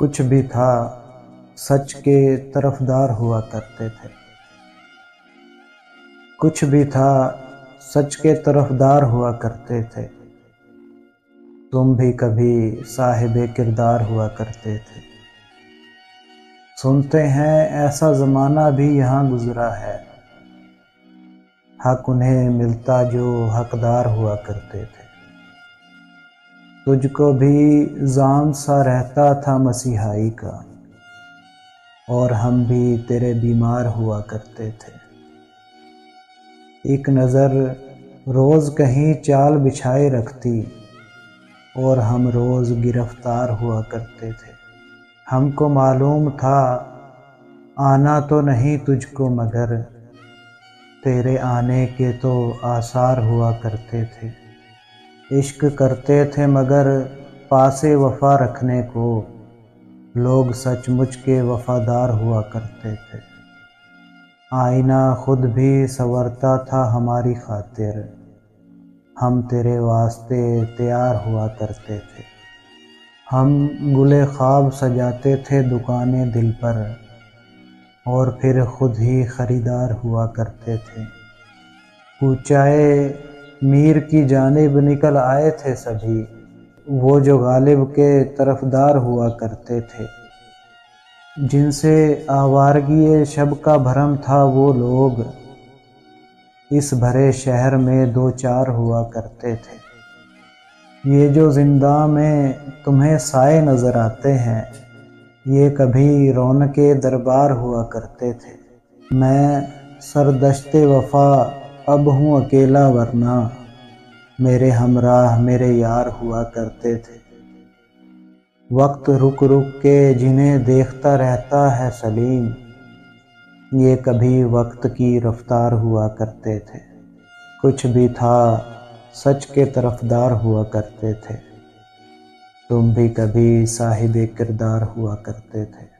کچھ بھی تھا سچ کے طرفدار ہوا کرتے تھے، کچھ بھی تھا سچ کے طرفدار ہوا کرتے تھے، تم بھی کبھی صاحب کردار ہوا کرتے تھے۔ سنتے ہیں ایسا زمانہ بھی یہاں گزرا ہے، حق انہیں ملتا جو حقدار ہوا کرتے تھے۔ تجھ کو بھی زام سا رہتا تھا مسیحائی کا، اور ہم بھی تیرے بیمار ہوا کرتے تھے۔ ایک نظر روز کہیں چال بچھائے رکھتی، اور ہم روز گرفتار ہوا کرتے تھے۔ ہم کو معلوم تھا آنا تو نہیں تجھ کو، مگر تیرے آنے کے تو آثار ہوا کرتے تھے۔ عشق کرتے تھے مگر پاس وفا رکھنے کو، لوگ سچ مچ کے وفادار ہوا کرتے تھے۔ آئینہ خود بھی سنورتا تھا ہماری خاطر، ہم تیرے واسطے تیار ہوا کرتے تھے۔ ہم گل خواب سجاتے تھے دکانِ دل پر، اور پھر خود ہی خریدار ہوا کرتے تھے۔ کوچۂ میر کی جانب نکل آئے تھے سبھی، وہ جو غالب کے طرفدار ہوا کرتے تھے۔ جن سے آوارگی شب کا بھرم تھا وہ لوگ اس بھرے شہر میں دو چار ہوا کرتے تھے۔ یہ جو زنداں میں تمہیں سائے نظر آتے ہیں، یہ کبھی رونق دربار ہوا کرتے تھے۔ میں سردشت وفا اب ہوں اکیلا، ورنہ میرے ہمراہ میرے یار ہوا کرتے تھے۔ وقت رک رک کے جنہیں دیکھتا رہتا ہے سلیم، یہ کبھی وقت کی رفتار ہوا کرتے تھے۔ کچھ بھی تھا سچ کے طرفدار ہوا کرتے تھے، تم بھی کبھی صاحب کردار ہوا کرتے تھے۔